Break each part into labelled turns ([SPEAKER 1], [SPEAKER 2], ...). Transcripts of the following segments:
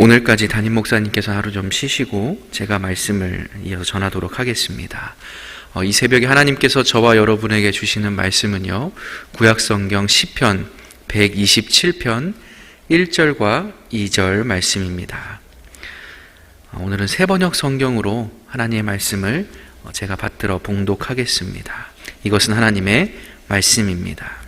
[SPEAKER 1] 오늘까지 담임 목사님께서 하루 좀 쉬시고 제가 말씀을 이어서 전하도록 하겠습니다. 이 새벽에 하나님께서 저와 여러분에게 주시는 말씀은요, 구약성경 시편 127편 1절과 2절 말씀입니다. 오늘은 새번역 성경으로 하나님의 말씀을 제가 받들어 봉독하겠습니다. 이것은 하나님의 말씀입니다.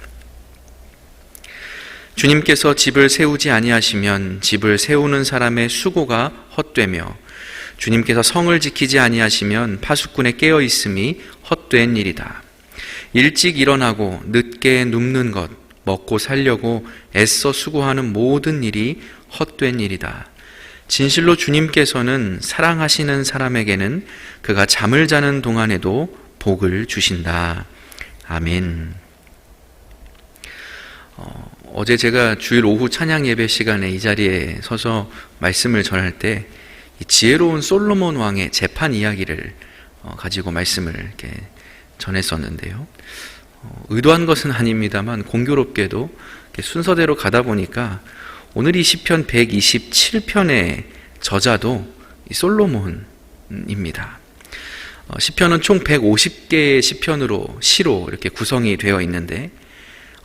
[SPEAKER 1] 주님께서 집을 세우지 아니하시면 집을 세우는 사람의 수고가 헛되며, 주님께서 성을 지키지 아니하시면 파수꾼의 깨어 있음이 헛된 일이다. 일찍 일어나고 늦게 눕는 것, 먹고 살려고 애써 수고하는 모든 일이 헛된 일이다. 진실로 주님께서는 사랑하시는 사람에게는 그가 잠을 자는 동안에도 복을 주신다. 아멘. 어제 제가 주일 오후 찬양 예배 시간에 이 자리에 서서 말씀을 전할 때 이 지혜로운 솔로몬 왕의 재판 이야기를 가지고 말씀을 이렇게 전했었는데요. 의도한 것은 아닙니다만 공교롭게도 순서대로 가다 보니까 오늘 이 시편 127편의 저자도 이 솔로몬입니다. 시편은 총 150개의 시로 이렇게 구성이 되어 있는데,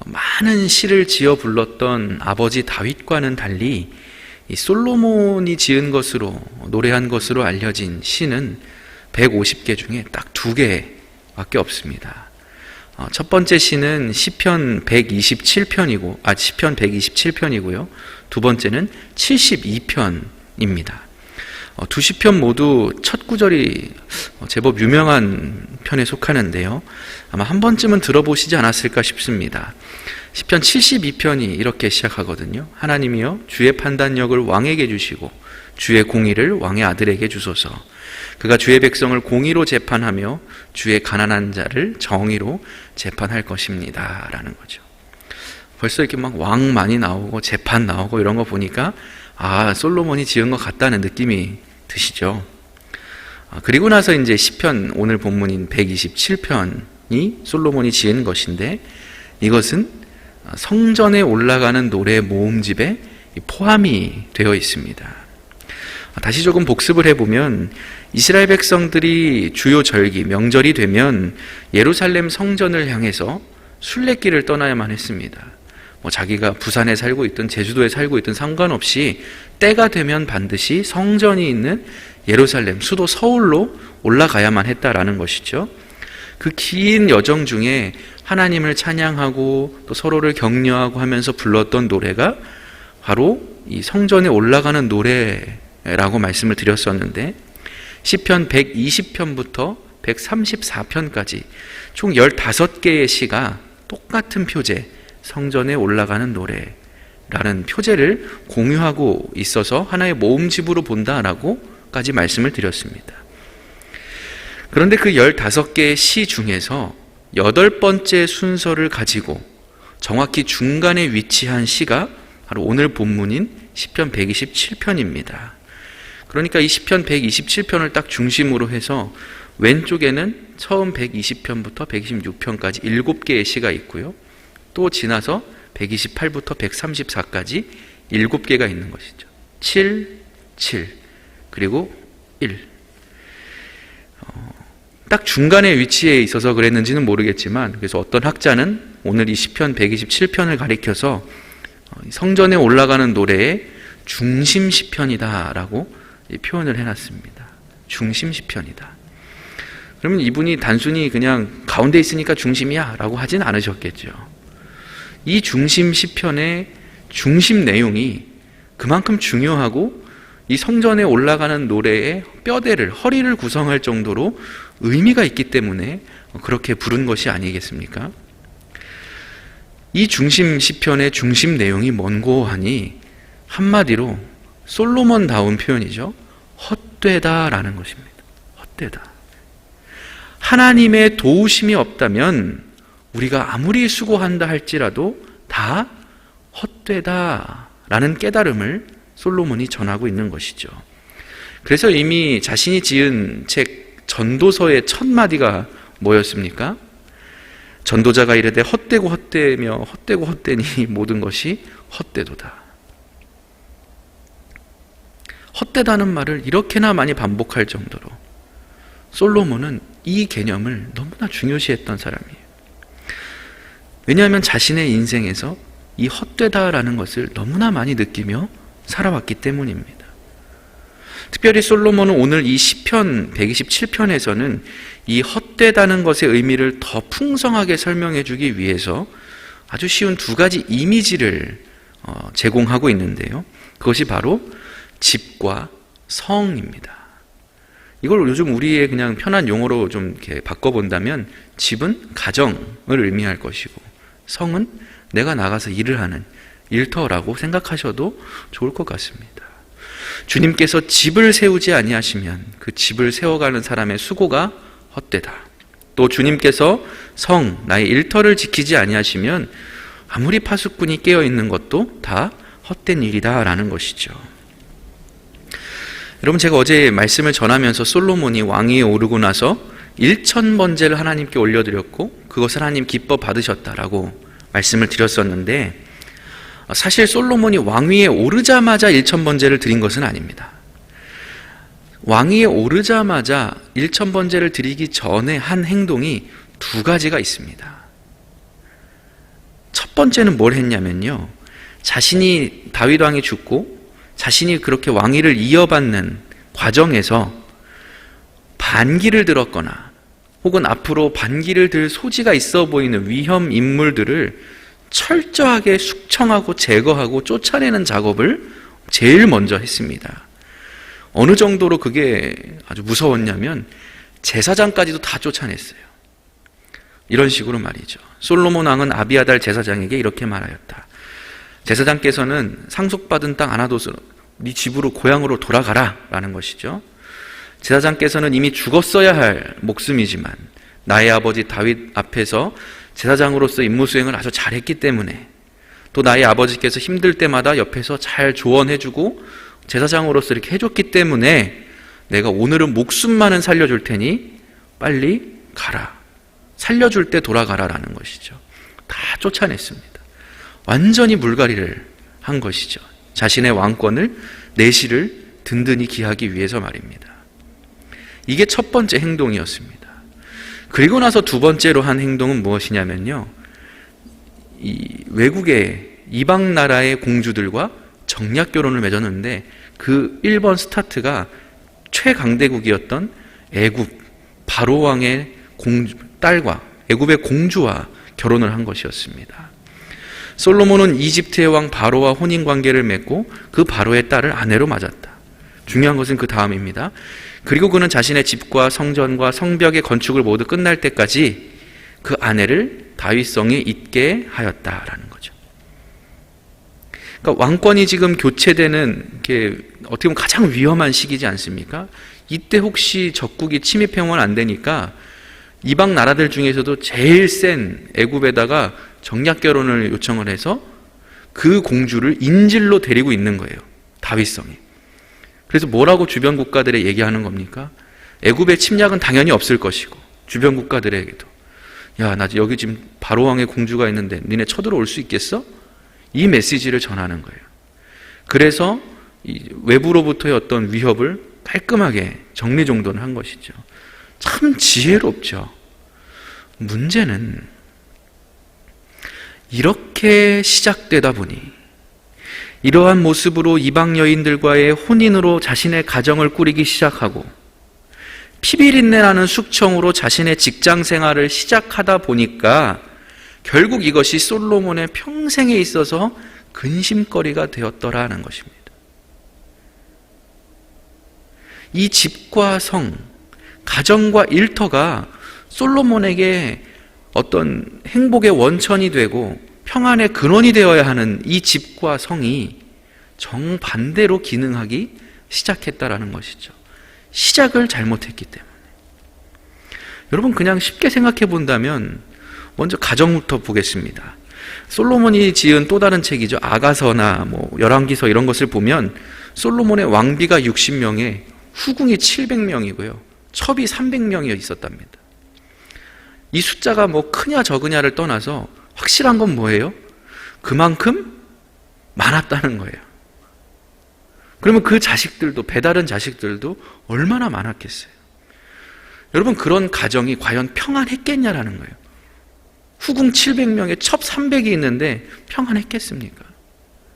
[SPEAKER 1] 많은 시를 지어 불렀던 아버지 다윗과는 달리 이 솔로몬이 지은 것으로, 노래한 것으로 알려진 시는 150개 중에 딱 2개밖에 없습니다. 첫 번째 시는 시편 127편이고요. 두 번째는 72편입니다. 두 시편 모두 첫 구절이 제법 유명한 편에 속하는데요, 아마 한 번쯤은 들어보시지 않았을까 싶습니다. 시편 72편이 이렇게 시작하거든요. 하나님이여, 주의 판단력을 왕에게 주시고 주의 공의를 왕의 아들에게 주소서. 그가 주의 백성을 공의로 재판하며 주의 가난한 자를 정의로 재판할 것입니다, 라는 거죠. 벌써 이렇게 막 왕 많이 나오고 재판 나오고 이런 거 보니까 솔로몬이 지은 것 같다는 느낌이 드시죠? 그리고 나서 이제 시편, 오늘 본문인 127편이 솔로몬이 지은 것인데, 이것은 성전에 올라가는 노래 모음집에 포함이 되어 있습니다. 다시 조금 복습을 해보면, 이스라엘 백성들이 주요 절기, 명절이 되면 예루살렘 성전을 향해서 순례길을 떠나야만 했습니다. 자기가 부산에 살고 있든 제주도에 살고 있든 상관없이 때가 되면 반드시 성전이 있는 예루살렘, 수도 서울로 올라가야만 했다라는 것이죠. 그 긴 여정 중에 하나님을 찬양하고 또 서로를 격려하고 하면서 불렀던 노래가 바로 이 성전에 올라가는 노래라고 말씀을 드렸었는데, 시편 120편부터 134편까지 총 15개의 시가 똑같은 표제, 성전에 올라가는 노래라는 표제를 공유하고 있어서 하나의 모음집으로 본다라고까지 말씀을 드렸습니다. 그런데 그 15개의 시 중에서 8번째 순서를 가지고 정확히 중간에 위치한 시가 바로 오늘 본문인 시편 127편입니다. 그러니까 이 시편 127편을 딱 중심으로 해서 왼쪽에는 처음 120편부터 126편까지 7개의 시가 있고요, 또 지나서 128부터 134까지 7개가 있는 것이죠. 7, 7, 그리고 1. 딱 중간에 위치해 있어서 그랬는지는 모르겠지만, 그래서 어떤 학자는 오늘 이 시편 127편을 가리켜서 성전에 올라가는 노래의 중심 시편이다라고 표현을 해놨습니다. 중심 시편이다. 그러면 이분이 단순히 그냥 가운데 있으니까 중심이야 라고 하진 않으셨겠죠. 이 중심 시편의 중심 내용이 그만큼 중요하고 이 성전에 올라가는 노래의 뼈대를, 허리를 구성할 정도로 의미가 있기 때문에 그렇게 부른 것이 아니겠습니까? 이 중심 시편의 중심 내용이 뭔고 하니 한마디로 솔로몬다운 표현이죠. 헛되다라는 것입니다. 헛되다. 하나님의 도우심이 없다면 우리가 아무리 수고한다 할지라도 다 헛되다라는 깨달음을 솔로몬이 전하고 있는 것이죠. 그래서 이미 자신이 지은 책 전도서의 첫 마디가 뭐였습니까? 전도자가 이르되 헛되고 헛되며 헛되고 헛되니 모든 것이 헛되도다. 헛되다는 말을 이렇게나 많이 반복할 정도로 솔로몬은 이 개념을 너무나 중요시했던 사람이에요. 왜냐하면 자신의 인생에서 이 헛되다라는 것을 너무나 많이 느끼며 살아왔기 때문입니다. 특별히 솔로몬은 오늘 이 시편 127편에서는 이 헛되다는 것의 의미를 더 풍성하게 설명해 주기 위해서 아주 쉬운 두 가지 이미지를 제공하고 있는데요. 그것이 바로 집과 성입니다. 이걸 요즘 우리의 그냥 편한 용어로 좀 이렇게 바꿔본다면 집은 가정을 의미할 것이고 성은 내가 나가서 일을 하는 일터라고 생각하셔도 좋을 것 같습니다. 주님께서 집을 세우지 아니하시면 그 집을 세워가는 사람의 수고가 헛되다. 또 주님께서 성, 나의 일터를 지키지 아니하시면 아무리 파수꾼이 깨어있는 것도 다 헛된 일이다라는 것이죠. 여러분, 제가 어제 말씀을 전하면서 솔로몬이 왕위에 오르고 나서 1000번제를 하나님께 올려드렸고 그것을 하나님 기뻐 받으셨다라고 말씀을 드렸었는데, 사실 솔로몬이 왕위에 오르자마자 1000번제를 드린 것은 아닙니다. 왕위에 오르자마자 1000번제를 드리기 전에 한 행동이 두 가지가 있습니다. 첫 번째는 뭘 했냐면요, 자신이 다윗 왕이 죽고 자신이 그렇게 왕위를 이어받는 과정에서 반기를 들었거나 혹은 앞으로 반기를 들 소지가 있어 보이는 위험 인물들을 철저하게 숙청하고 제거하고 쫓아내는 작업을 제일 먼저 했습니다. 어느 정도로 그게 아주 무서웠냐면 제사장까지도 다 쫓아냈어요. 이런 식으로 말이죠. 솔로몬 왕은 아비아달 제사장에게 이렇게 말하였다. 제사장께서는 상속받은 땅 아나돗으로 네 집으로 고향으로 돌아가라 라는 것이죠. 제사장께서는 이미 죽었어야 할 목숨이지만 나의 아버지 다윗 앞에서 제사장으로서 임무 수행을 아주 잘했기 때문에, 또 나의 아버지께서 힘들 때마다 옆에서 잘 조언해주고 제사장으로서 이렇게 해줬기 때문에 내가 오늘은 목숨만은 살려줄 테니 빨리 가라, 살려줄 때 돌아가라 라는 것이죠. 다 쫓아냈습니다. 완전히 물갈이를 한 것이죠. 자신의 왕권을, 내실을 든든히 기하기 위해서 말입니다. 이게 첫 번째 행동이었습니다. 그리고 나서 두 번째로 한 행동은 무엇이냐면요, 이 외국의 이방 나라의 공주들과 정략 결혼을 맺었는데 그 1번 스타트가 최강대국이었던 애굽 바로 왕의 딸과 애굽의 공주와 결혼을 한 것이었습니다. 솔로몬은 이집트의 왕 바로와 혼인관계를 맺고 그 바로의 딸을 아내로 맞았다. 중요한 것은 그 다음입니다. 그리고 그는 자신의 집과 성전과 성벽의 건축을 모두 끝날 때까지 그 아내를 다윗성에 있게 하였다라는 거죠. 그러니까 왕권이 지금 교체되는 게 어떻게 보면 가장 위험한 시기지 않습니까? 이때 혹시 적국이 침입해오면 안 되니까 이방 나라들 중에서도 제일 센 애굽에다가 정략 결혼을 요청을 해서 그 공주를 인질로 데리고 있는 거예요, 다윗성에. 그래서 뭐라고 주변 국가들에 얘기하는 겁니까? 애굽의 침략은 당연히 없을 것이고 주변 국가들에게도 야, 나 여기 지금 바로 왕의 공주가 있는데 니네 쳐들어올 수 있겠어? 이 메시지를 전하는 거예요. 그래서 이 외부로부터의 어떤 위협을 깔끔하게 정리정돈을 한 것이죠. 참 지혜롭죠. 문제는 이렇게 시작되다 보니 이러한 모습으로 이방 여인들과의 혼인으로 자신의 가정을 꾸리기 시작하고 피비린내나는 숙청으로 자신의 직장 생활을 시작하다 보니까 결국 이것이 솔로몬의 평생에 있어서 근심거리가 되었더라는 것입니다. 이 집과 성, 가정과 일터가 솔로몬에게 어떤 행복의 원천이 되고 평안의 근원이 되어야 하는 이 집과 성이 정반대로 기능하기 시작했다라는 것이죠. 시작을 잘못했기 때문에. 여러분, 그냥 쉽게 생각해 본다면 먼저 가정부터 보겠습니다. 솔로몬이 지은 또 다른 책이죠. 아가서나 열왕기서 이런 것을 보면 솔로몬의 왕비가 60명에 후궁이 700명이고요. 첩이 300명이 있었답니다. 이 숫자가 크냐 적으냐를 떠나서 확실한 건 뭐예요? 그만큼 많았다는 거예요. 그러면 그 자식들도, 배다른 자식들도 얼마나 많았겠어요. 여러분, 그런 가정이 과연 평안했겠냐라는 거예요. 후궁 700명에 첩 300이 있는데 평안했겠습니까?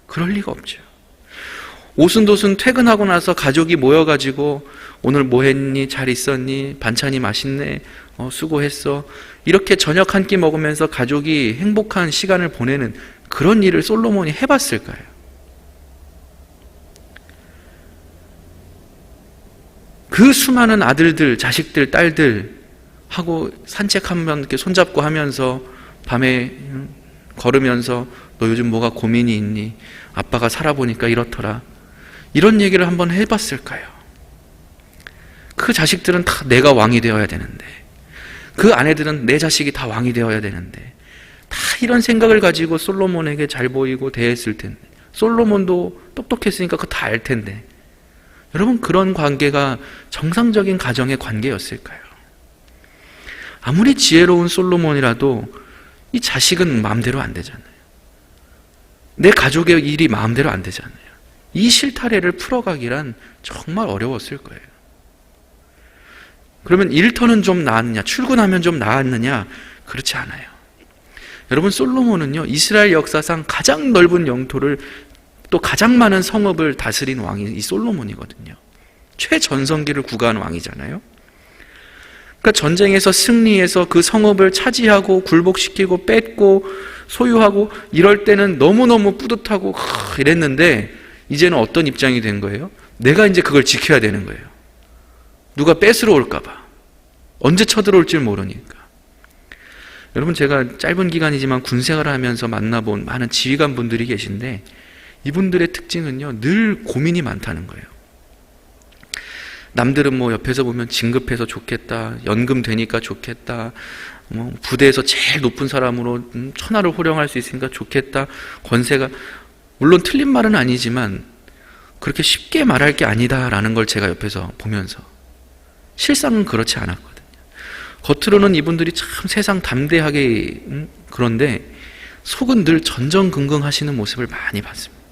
[SPEAKER 1] 그럴 리가 없죠. 오순도순 퇴근하고 나서 가족이 모여가지고 오늘 뭐 했니? 잘 있었니? 반찬이 맛있네? 수고했어. 이렇게 저녁 한 끼 먹으면서 가족이 행복한 시간을 보내는 그런 일을 솔로몬이 해봤을까요? 그 수많은 아들들, 자식들, 딸들 하고 산책하면 이렇게 손잡고 하면서 밤에 걸으면서 너 요즘 뭐가 고민이 있니? 아빠가 살아보니까 이렇더라. 이런 얘기를 한번 해봤을까요? 그 자식들은 다 내가 왕이 되어야 되는데, 그 아내들은 내 자식이 다 왕이 되어야 되는데, 다 이런 생각을 가지고 솔로몬에게 잘 보이고 대했을 텐데, 솔로몬도 똑똑했으니까 그거 다 알 텐데, 여러분, 그런 관계가 정상적인 가정의 관계였을까요? 아무리 지혜로운 솔로몬이라도 이 자식은 마음대로 안 되잖아요. 내 가족의 일이 마음대로 안 되잖아요. 이 실타래를 풀어가기란 정말 어려웠을 거예요. 그러면 일터는 좀 나았느냐, 출근하면 좀 나았느냐? 그렇지 않아요. 여러분, 솔로몬은요, 이스라엘 역사상 가장 넓은 영토를, 또 가장 많은 성읍을 다스린 왕이 이 솔로몬이거든요. 최전성기를 구가한 왕이잖아요. 그러니까 전쟁에서 승리해서 그 성읍을 차지하고 굴복시키고 뺏고 소유하고 이럴 때는 너무너무 뿌듯하고 이랬는데, 이제는 어떤 입장이 된 거예요? 내가 이제 그걸 지켜야 되는 거예요. 누가 뺏으러 올까 봐. 언제 쳐들어올지 모르니까. 여러분, 제가 짧은 기간이지만 군생활을 하면서 만나본 많은 지휘관 분들이 계신데, 이분들의 특징은요, 늘 고민이 많다는 거예요. 남들은 뭐 옆에서 보면 진급해서 좋겠다, 연금 되니까 좋겠다, 부대에서 제일 높은 사람으로 천하를 호령할 수 있으니까 좋겠다, 권세가, 물론 틀린 말은 아니지만 그렇게 쉽게 말할 게 아니다라는 걸 제가 옆에서 보면서, 실상은 그렇지 않았거든요. 겉으로는 이분들이 참 세상 담대하게 그런데 속은 늘 전전긍긍하시는 모습을 많이 봤습니다.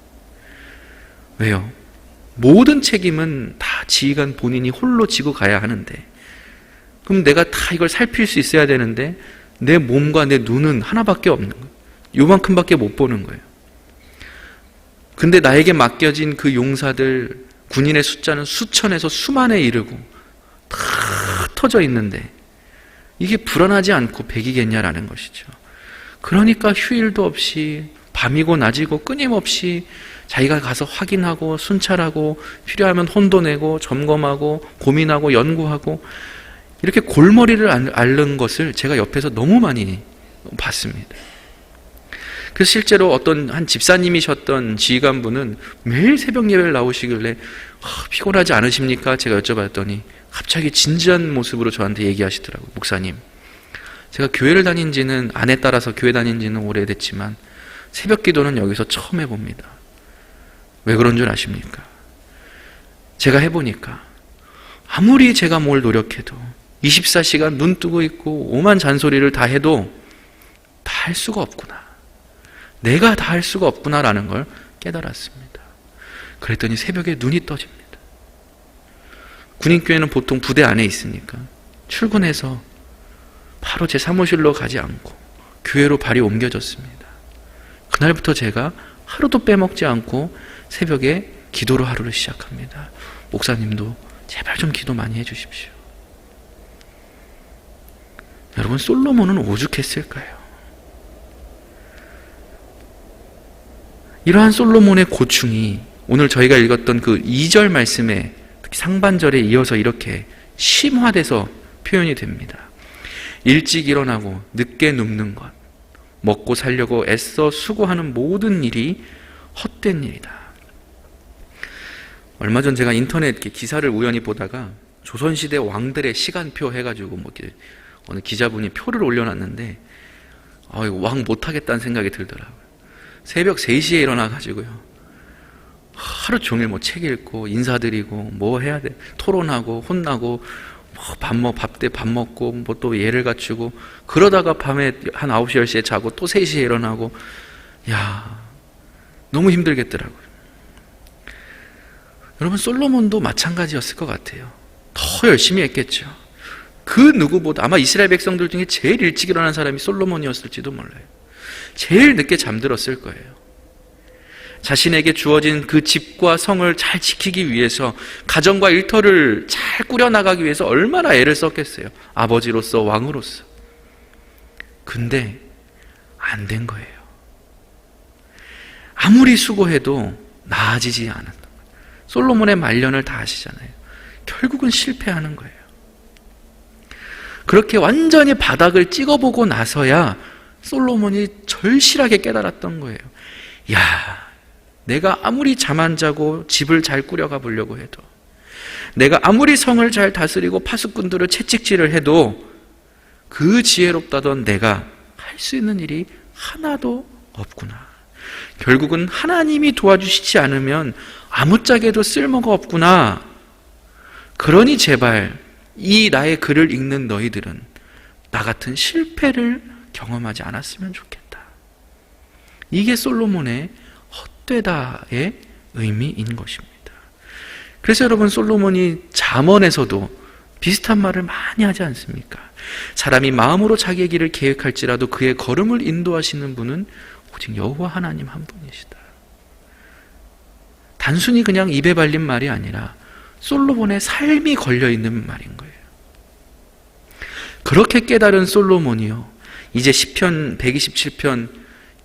[SPEAKER 1] 왜요? 모든 책임은 다 지휘관 본인이 홀로 지고 가야 하는데, 그럼 내가 다 이걸 살필 수 있어야 되는데 내 몸과 내 눈은 하나밖에 없는 거예요. 요만큼밖에 못 보는 거예요. 근데 나에게 맡겨진 그 용사들, 군인의 숫자는 수천에서 수만에 이르고 다 터져 있는데 이게 불안하지 않고 백이겠냐라는 것이죠. 그러니까 휴일도 없이 밤이고 낮이고 끊임없이 자기가 가서 확인하고 순찰하고 필요하면 혼도 내고 점검하고 고민하고 연구하고 이렇게 골머리를 앓는 것을 제가 옆에서 너무 많이 봤습니다. 그래서 실제로 어떤 한 집사님이셨던 지휘관분은 매일 새벽 예배를 나오시길래 피곤하지 않으십니까? 제가 여쭤봤더니 갑자기 진지한 모습으로 저한테 얘기하시더라고요. 목사님, 제가 교회를 다닌 지는, 아내 따라서 교회 다닌 지는 오래됐지만 새벽 기도는 여기서 처음 해봅니다. 왜 그런 줄 아십니까? 제가 해보니까 아무리 제가 뭘 노력해도 24시간 눈 뜨고 있고 오만 잔소리를 다 해도 다 할 수가 없구나. 내가 다 할 수가 없구나라는 걸 깨달았습니다. 그랬더니 새벽에 눈이 떠집니다. 군인교회는 보통 부대 안에 있으니까 출근해서 바로 제 사무실로 가지 않고 교회로 발이 옮겨졌습니다. 그날부터 제가 하루도 빼먹지 않고 새벽에 기도로 하루를 시작합니다. 목사님도 제발 좀 기도 많이 해주십시오. 여러분, 솔로몬은 오죽했을까요? 이러한 솔로몬의 고충이 오늘 저희가 읽었던 그 2절 말씀에, 특히 상반절에 이어서 이렇게 심화돼서 표현이 됩니다. 일찍 일어나고 늦게 눕는 것, 먹고 살려고 애써 수고하는 모든 일이 헛된 일이다. 얼마 전 제가 인터넷 기사를 우연히 보다가 조선시대 왕들의 시간표 해가지고 어느 기자분이 표를 올려놨는데 왕 못하겠다는 생각이 들더라고요. 새벽 3시에 일어나가지고요, 하루 종일 책 읽고 인사드리고 뭐 해야 돼, 토론하고 혼나고 밥 때 밥 먹고 또 예를 갖추고, 그러다가 밤에 한 9시 10시에 자고 또 3시에 일어나고, 너무 힘들겠더라고요. 여러분, 솔로몬도 마찬가지였을 것 같아요. 더 열심히 했겠죠. 그 누구보다 아마 이스라엘 백성들 중에 제일 일찍 일어난 사람이 솔로몬이었을지도 몰라요. 제일 늦게 잠들었을 거예요. 자신에게 주어진 그 집과 성을 잘 지키기 위해서, 가정과 일터를 잘 꾸려나가기 위해서 얼마나 애를 썼겠어요. 아버지로서, 왕으로서. 근데 안 된 거예요. 아무리 수고해도 나아지지 않았던 거예요. 솔로몬의 말년을 다 아시잖아요. 결국은 실패하는 거예요. 그렇게 완전히 바닥을 찍어보고 나서야 솔로몬이 절실하게 깨달았던 거예요. 야, 내가 아무리 잠 안 자고 집을 잘 꾸려가 보려고 해도, 내가 아무리 성을 잘 다스리고 파수꾼들을 채찍질을 해도 그 지혜롭다던 내가 할 수 있는 일이 하나도 없구나. 결국은 하나님이 도와주시지 않으면 아무짝에도 쓸모가 없구나. 그러니 제발 이 나의 글을 읽는 너희들은 나 같은 실패를 경험하지 않았으면 좋겠다. 이게 솔로몬의 헛되다의 의미인 것입니다. 그래서 여러분, 솔로몬이 잠언에서도 비슷한 말을 많이 하지 않습니까? 사람이 마음으로 자기의 길을 계획할지라도 그의 걸음을 인도하시는 분은 오직 여호와 하나님 한 분이시다. 단순히 그냥 입에 발린 말이 아니라 솔로몬의 삶이 걸려있는 말인 거예요. 그렇게 깨달은 솔로몬이요, 이제 시편 127편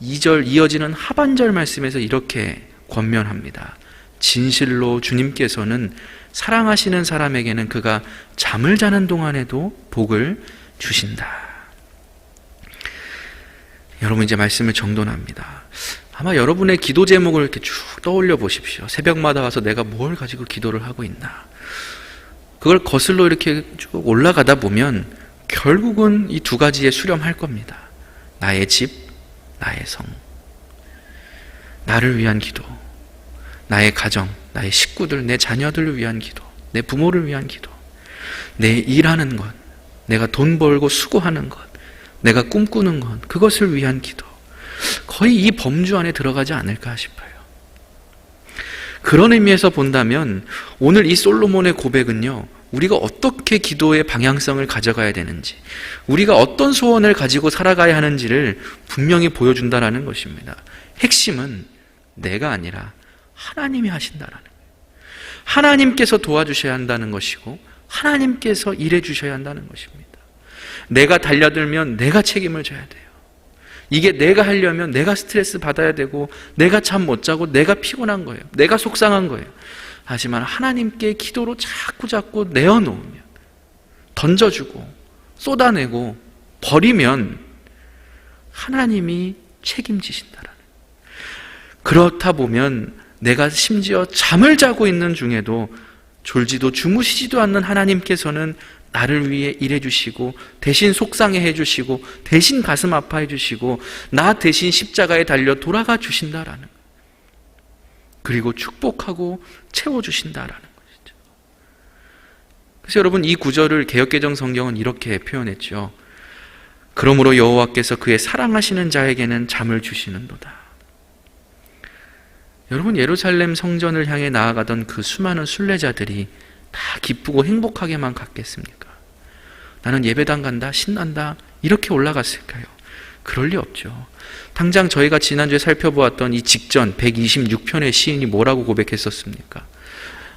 [SPEAKER 1] 2절 이어지는 하반절 말씀에서 이렇게 권면합니다. 진실로 주님께서는 사랑하시는 사람에게는 그가 잠을 자는 동안에도 복을 주신다. 여러분, 이제 말씀을 정돈합니다. 아마 여러분의 기도 제목을 이렇게 쭉 떠올려 보십시오. 새벽마다 와서 내가 뭘 가지고 기도를 하고 있나. 그걸 거슬러 이렇게 쭉 올라가다 보면 결국은 이 두 가지에 수렴할 겁니다. 나의 집, 나의 성. 나를 위한 기도, 나의 가정, 나의 식구들, 내 자녀들을 위한 기도, 내 부모를 위한 기도, 내 일하는 것, 내가 돈 벌고 수고하는 것, 내가 꿈꾸는 것, 그것을 위한 기도. 거의 이 범주 안에 들어가지 않을까 싶어요. 그런 의미에서 본다면 오늘 이 솔로몬의 고백은요, 우리가 어떻게 기도의 방향성을 가져가야 되는지, 우리가 어떤 소원을 가지고 살아가야 하는지를 분명히 보여준다라는 것입니다. 핵심은 내가 아니라 하나님이 하신다라는 거예요. 하나님께서 도와주셔야 한다는 것이고 하나님께서 일해 주셔야 한다는 것입니다. 내가 달려들면 내가 책임을 져야 돼요. 이게 내가 하려면 내가 스트레스 받아야 되고, 내가 잠 못 자고 내가 피곤한 거예요. 내가 속상한 거예요. 하지만 하나님께 기도로 자꾸 내어놓으면, 던져주고 쏟아내고 버리면 하나님이 책임지신다라는. 그렇다 보면 내가 심지어 잠을 자고 있는 중에도 졸지도 주무시지도 않는 하나님께서는 나를 위해 일해 주시고, 대신 속상해 해 주시고, 대신 가슴 아파해 주시고, 나 대신 십자가에 달려 돌아가 주신다라는, 그리고 축복하고 채워주신다라는 것이죠. 그래서 여러분, 이 구절을 개역개정 성경은 이렇게 표현했죠. 그러므로 여호와께서 그의 사랑하시는 자에게는 잠을 주시는도다. 여러분, 예루살렘 성전을 향해 나아가던 그 수많은 순례자들이 다 기쁘고 행복하게만 갔겠습니까? 나는 예배당 간다, 신난다, 이렇게 올라갔을까요? 그럴 리 없죠. 당장 저희가 지난주에 살펴보았던 이 직전 126편의 시인이 뭐라고 고백했었습니까?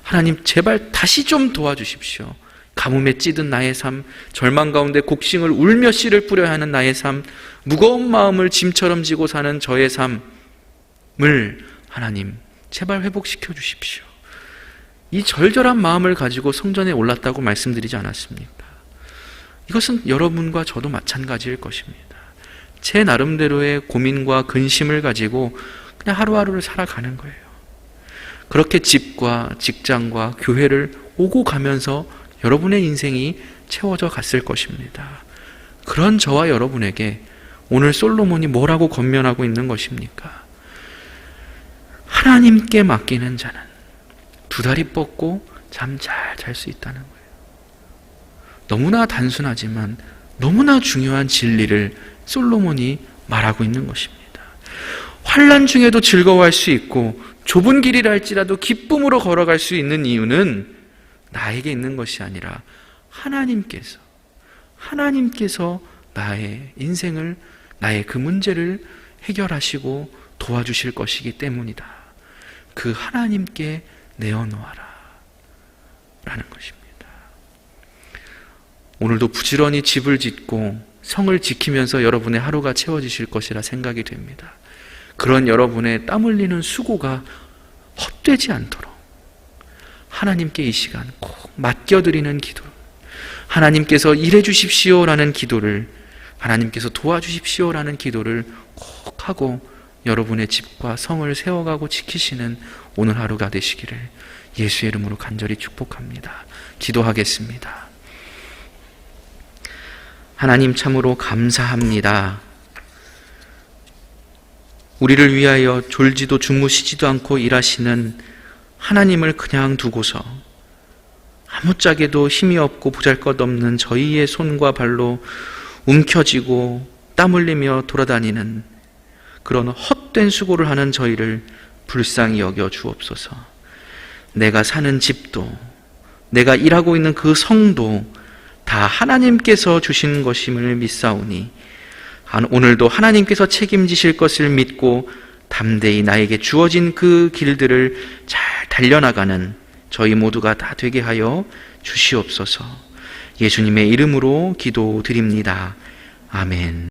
[SPEAKER 1] 하나님, 제발 다시 좀 도와주십시오. 가뭄에 찌든 나의 삶, 절망 가운데 곡식을 울며 씨를 뿌려야 하는 나의 삶, 무거운 마음을 짐처럼 지고 사는 저의 삶을 하나님 제발 회복시켜 주십시오. 이 절절한 마음을 가지고 성전에 올랐다고 말씀드리지 않았습니까? 이것은 여러분과 저도 마찬가지일 것입니다. 제 나름대로의 고민과 근심을 가지고 그냥 하루하루를 살아가는 거예요. 그렇게 집과 직장과 교회를 오고 가면서 여러분의 인생이 채워져 갔을 것입니다. 그런 저와 여러분에게 오늘 솔로몬이 뭐라고 권면하고 있는 것입니까? 하나님께 맡기는 자는 두 다리 뻗고 잠 잘 잘 수 있다는 거예요. 너무나 단순하지만 너무나 중요한 진리를 솔로몬이 말하고 있는 것입니다. 환난 중에도 즐거워할 수 있고 좁은 길이라 할지라도 기쁨으로 걸어갈 수 있는 이유는 나에게 있는 것이 아니라 하나님께서 나의 인생을, 나의 그 문제를 해결하시고 도와주실 것이기 때문이다. 그 하나님께 내어놓아라 라는 것입니다. 오늘도 부지런히 집을 짓고 성을 지키면서 여러분의 하루가 채워지실 것이라 생각이 됩니다. 그런 여러분의 땀 흘리는 수고가 헛되지 않도록 하나님께 이 시간 꼭 맡겨드리는 기도, 하나님께서 일해 주십시오라는 기도를, 하나님께서 도와주십시오라는 기도를 꼭 하고 여러분의 집과 성을 세워가고 지키시는 오늘 하루가 되시기를 예수의 이름으로 간절히 축복합니다. 기도하겠습니다. 하나님, 참으로 감사합니다. 우리를 위하여 졸지도 주무시지도 않고 일하시는 하나님을 그냥 두고서 아무짝에도 힘이 없고 보잘것없는 저희의 손과 발로 움켜쥐고 땀 흘리며 돌아다니는 그런 헛된 수고를 하는 저희를 불쌍히 여겨 주옵소서. 내가 사는 집도, 내가 일하고 있는 그 성도 다 하나님께서 주신 것임을 믿사오니 오늘도 하나님께서 책임지실 것을 믿고 담대히 나에게 주어진 그 길들을 잘 달려나가는 저희 모두가 다 되게 하여 주시옵소서. 예수님의 이름으로 기도드립니다. 아멘.